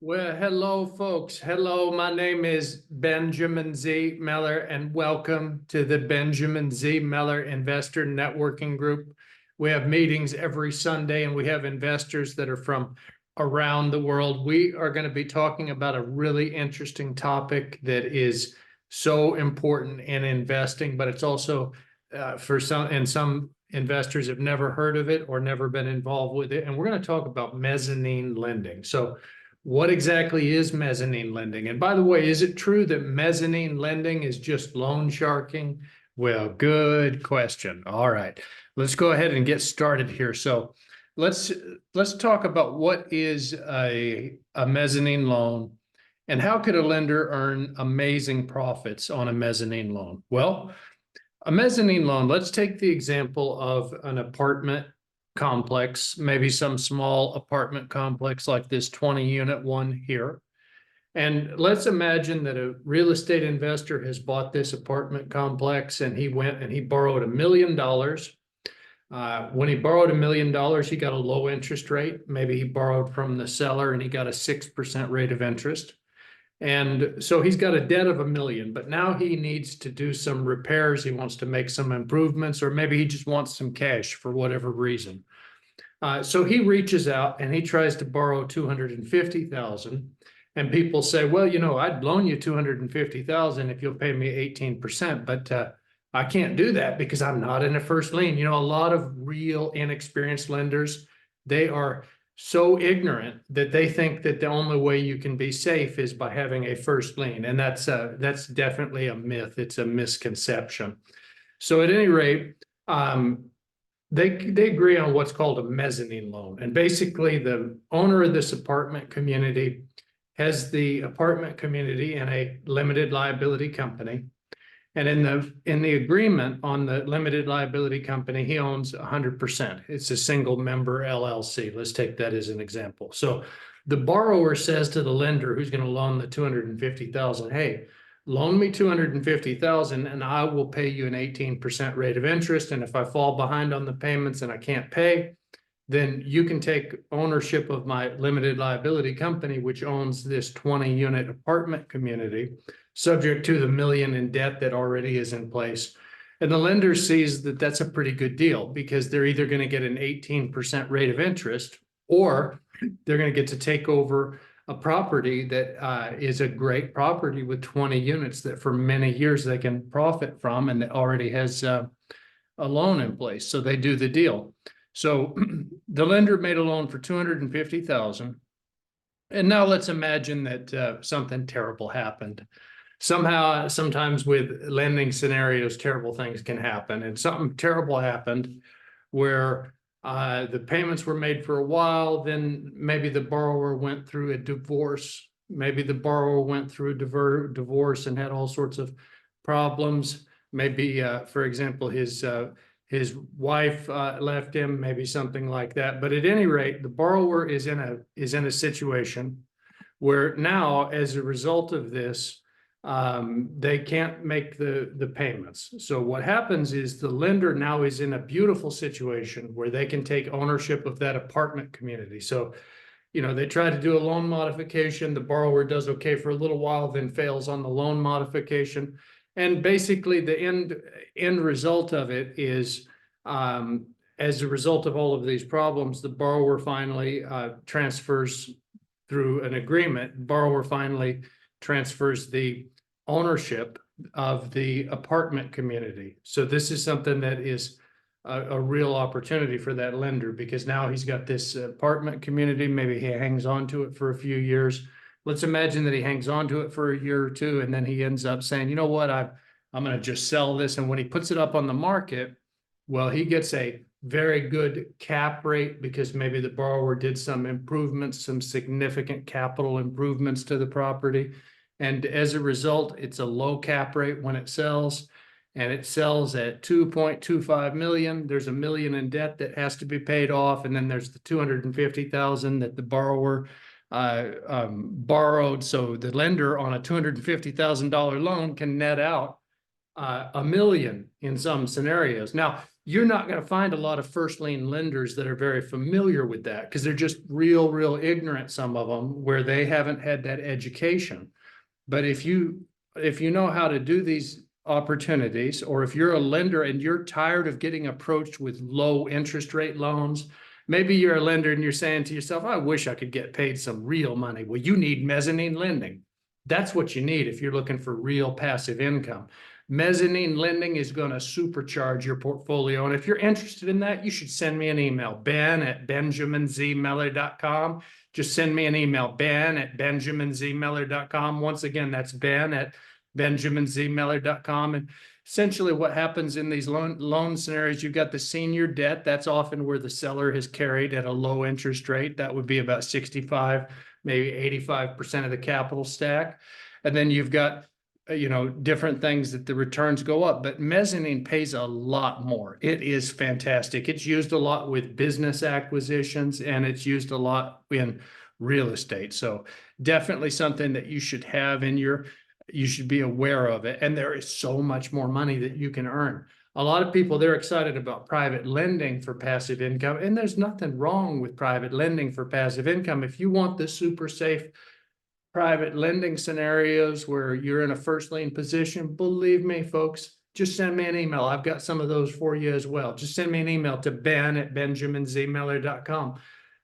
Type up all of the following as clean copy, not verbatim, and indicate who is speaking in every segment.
Speaker 1: Well, hello, folks. Hello, my name is Benjamin Z. Meller, and welcome to the Benjamin Z. Meller Investor Networking Group. We have meetings every Sunday, and we have investors that are from around the world. We are going to be talking about a really interesting topic that is so important in investing, but it's also for some investors have never heard of it or never been involved with it. And we're going to talk about mezzanine lending. So what exactly is mezzanine lending? And by the way, is it true that mezzanine lending is just loan sharking? Well, good question. All right, let's go ahead and get started here. So let's talk about what is a mezzanine loan and how could a lender earn amazing profits on a mezzanine loan? Well, a mezzanine loan, let's take the example of an apartment complex, maybe some small apartment complex like this 20-unit one here. And let's imagine that a real estate investor has bought this apartment complex and he went and he borrowed $1 million. When he borrowed $1 million, he got a low interest rate. Maybe he borrowed from the seller and he got a 6% rate of interest. And so he's got a debt of $1 million, but now he needs to do some repairs. He wants to make some improvements, or maybe he just wants some cash for whatever reason. So he reaches out and he tries to borrow $250,000. And people say, well, I'd loan you $250,000 if you'll pay me 18%, but I can't do that because I'm not in a first lien. A lot of real inexperienced lenders, they are so ignorant that they think that the only way you can be safe is by having a first lien. And that's definitely a myth. It's a misconception. So at any rate, they agree on what's called a mezzanine loan. And basically the owner of this apartment community has the apartment community in a limited liability company. And in the agreement on the limited liability company, he owns 100%. It's a single member LLC. Let's take that as an example. So the borrower says to the lender who's going to loan the $250,000, hey, loan me $250,000 and I will pay you an 18% rate of interest. And if I fall behind on the payments and I can't pay, then you can take ownership of my limited liability company, which owns this 20-unit apartment community, subject to the $1 million in debt that already is in place. And the lender sees that that's a pretty good deal because they're either going to get an 18% rate of interest or they're going to get to take over a property that is a great property with 20 units that for many years they can profit from, and that already has a loan in place. So they do the deal. So the lender made a loan for $250,000. And now let's imagine that something terrible happened. Somehow, sometimes with lending scenarios, terrible things can happen. And something terrible happened where the payments were made for a while. Then maybe the borrower went through a divorce. Maybe the borrower went through a divorce and had all sorts of problems. Maybe, for example, his wife left him, maybe something like that. But at any rate, the borrower is in a situation where now, as a result of this, they can't make the payments. So what happens is the lender now is in a beautiful situation where they can take ownership of that apartment community. So, they try to do a loan modification. The borrower does okay for a little while, then fails on the loan modification. And basically the end result of it is, as a result of all of these problems, the borrower finally transfers through an agreement. Borrower finally transfers the ownership of the apartment community. So this is something that is a real opportunity for that lender, because now he's got this apartment community. Maybe he hangs on to it for a few years. Let's imagine that he hangs on to it for a year or two, and then he ends up saying, you know what, I'm going to just sell this. And when he puts it up on the market, well, he gets a very good cap rate because maybe the borrower did some improvements, some significant capital improvements to the property. And as a result, it's a low cap rate when it sells, and it sells at 2.25 million. There's $1 million in debt that has to be paid off. And then there's the 250,000 that the borrower borrowed. So the lender on a $250,000 loan can net out a million in some scenarios. Now, you're not going to find a lot of first lien lenders that are very familiar with that because they're just real ignorant, some of them, where they haven't had that education. But if you know how to do these opportunities, or if you're a lender and you're tired of getting approached with low interest rate loans, maybe you're a lender and you're saying to yourself, I wish I could get paid some real money. Well, you need mezzanine lending. That's what you need if you're looking for real passive income. Mezzanine lending is going to supercharge your portfolio. And if you're interested in that, you should send me an email, ben@benjaminzmeller.com. Just send me an email, ben@benjaminzmeller.com. Once again, that's ben@benjaminzmeller.com. And essentially what happens in these loan scenarios, you've got the senior debt. That's often where the seller has carried at a low interest rate. That would be about 65, maybe 85% of the capital stack. And then you've got different things that the returns go up, but mezzanine pays a lot more. It is fantastic. It's used a lot with business acquisitions, and it's used a lot in real estate. So definitely something that you should have you should be aware of it. And there is so much more money that you can earn. A lot of people, they're excited about private lending for passive income, and there's nothing wrong with private lending for passive income. If you want the super safe private lending scenarios where you're in a first lien position, believe me, folks, just send me an email. I've got some of those for you as well. Just send me an email to ben@benjaminzmeller.com.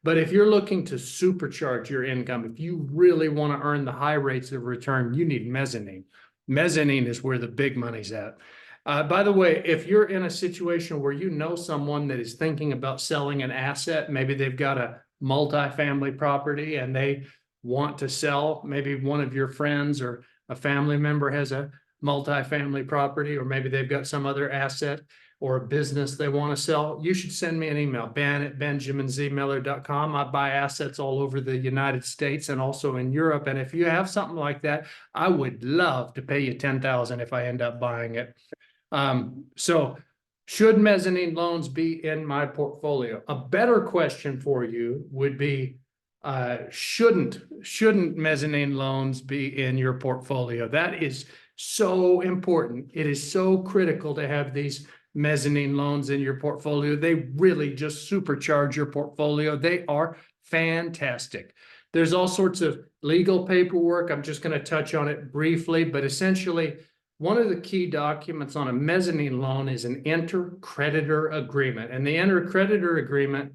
Speaker 1: But if you're looking to supercharge your income, if you really want to earn the high rates of return, you need mezzanine. Mezzanine is where the big money's at. By the way, if you're in a situation where you know someone that is thinking about selling an asset, maybe they've got a multifamily property and they want to sell, maybe one of your friends or a family member has a multifamily property, or maybe they've got some other asset or a business they want to sell, you should send me an email, ben@benjaminzmeller.com. I buy assets all over the United States and also in Europe. And if you have something like that, I would love to pay you $10,000 if I end up buying it. So should mezzanine loans be in my portfolio? A better question for you would be, shouldn't mezzanine loans be in your portfolio? That is so important. It is so critical to have these mezzanine loans in your portfolio. They really just supercharge your portfolio. They are fantastic. There's all sorts of legal paperwork. I'm just going to touch on it briefly, but essentially, one of the key documents on a mezzanine loan is an inter-creditor agreement. And the inter-creditor agreement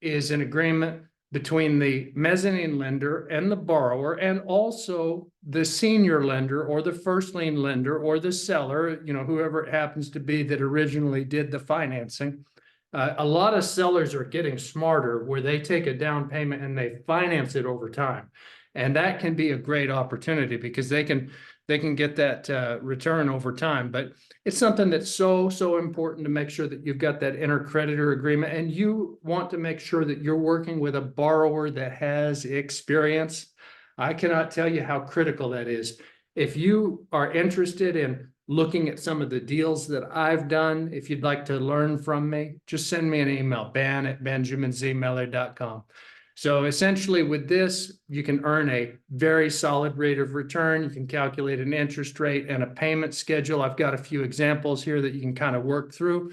Speaker 1: is an agreement between the mezzanine lender and the borrower, and also the senior lender or the first lien lender or the seller, whoever it happens to be that originally did the financing. A lot of sellers are getting smarter where they take a down payment and they finance it over time. And that can be a great opportunity because they can get that return over time. But it's something that's so important to make sure that you've got that inter-creditor agreement, and you want to make sure that you're working with a borrower that has experience. I cannot tell you how critical that is. If you are interested in looking at some of the deals that I've done, if you'd like to learn from me, just send me an email, ben@benjaminzmeller.com. So essentially with this, you can earn a very solid rate of return. You can calculate an interest rate and a payment schedule. I've got a few examples here that you can kind of work through.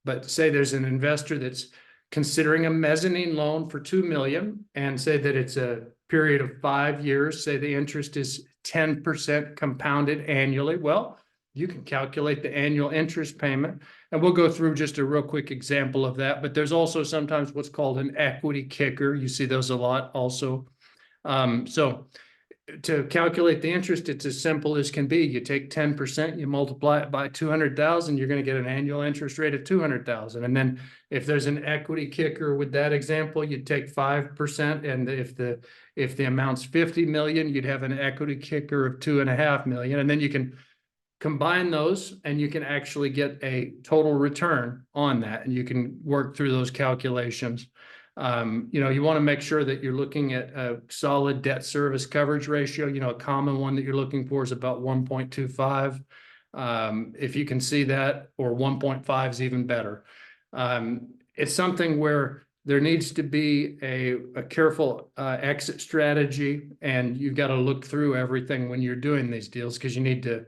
Speaker 1: But say there's an investor that's considering a mezzanine loan for $2 million, and say that it's a period of 5 years. Say the interest is 10% compounded annually. Well, you can calculate the annual interest payment, and we'll go through just a real quick example of that. But there's also sometimes what's called an equity kicker. You see those a lot also. So to calculate the interest, it's as simple as can be. You take 10%, you multiply it by 200,000, you're going to get an annual interest rate of 200,000. And then if there's an equity kicker with that example, you'd take 5%. And if the amount's 50 million, you'd have an equity kicker of 2.5 million. And then you can combine those and you can actually get a total return on that, and you can work through those calculations. You want to make sure that you're looking at a solid debt service coverage ratio. A common one that you're looking for is about 1.25. If you can see that, or 1.5 is even better. It's something where there needs to be a careful exit strategy, and you've got to look through everything when you're doing these deals, because you need to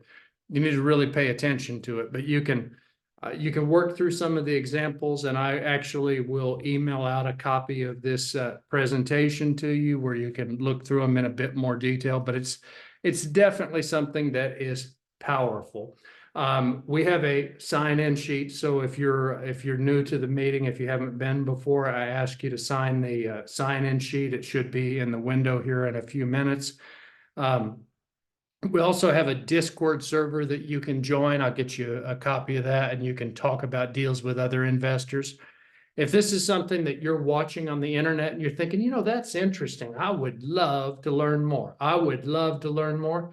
Speaker 1: you need to really pay attention to it, but you can work through some of the examples, and I actually will email out a copy of this presentation to you where you can look through them in a bit more detail, but it's definitely something that is powerful. We have a sign-in sheet, so if you're new to the meeting, if you haven't been before, I ask you to sign the sign-in sheet. It should be in the window here in a few minutes. We also have a Discord server that you can join. I'll get you a copy of that, and you can talk about deals with other investors. If this is something that you're watching on the internet and you're thinking, you know, that's interesting, I would love to learn more. I would love to learn more.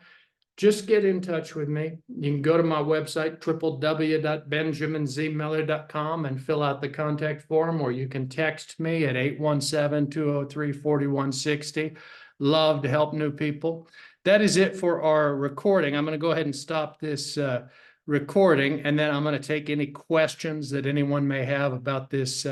Speaker 1: Just get in touch with me. You can go to my website, www.benjaminzmiller.com, and fill out the contact form, or you can text me at 817-203-4160. Love to help new people. That is it for our recording. I'm going to go ahead and stop this recording, and then I'm going to take any questions that anyone may have about this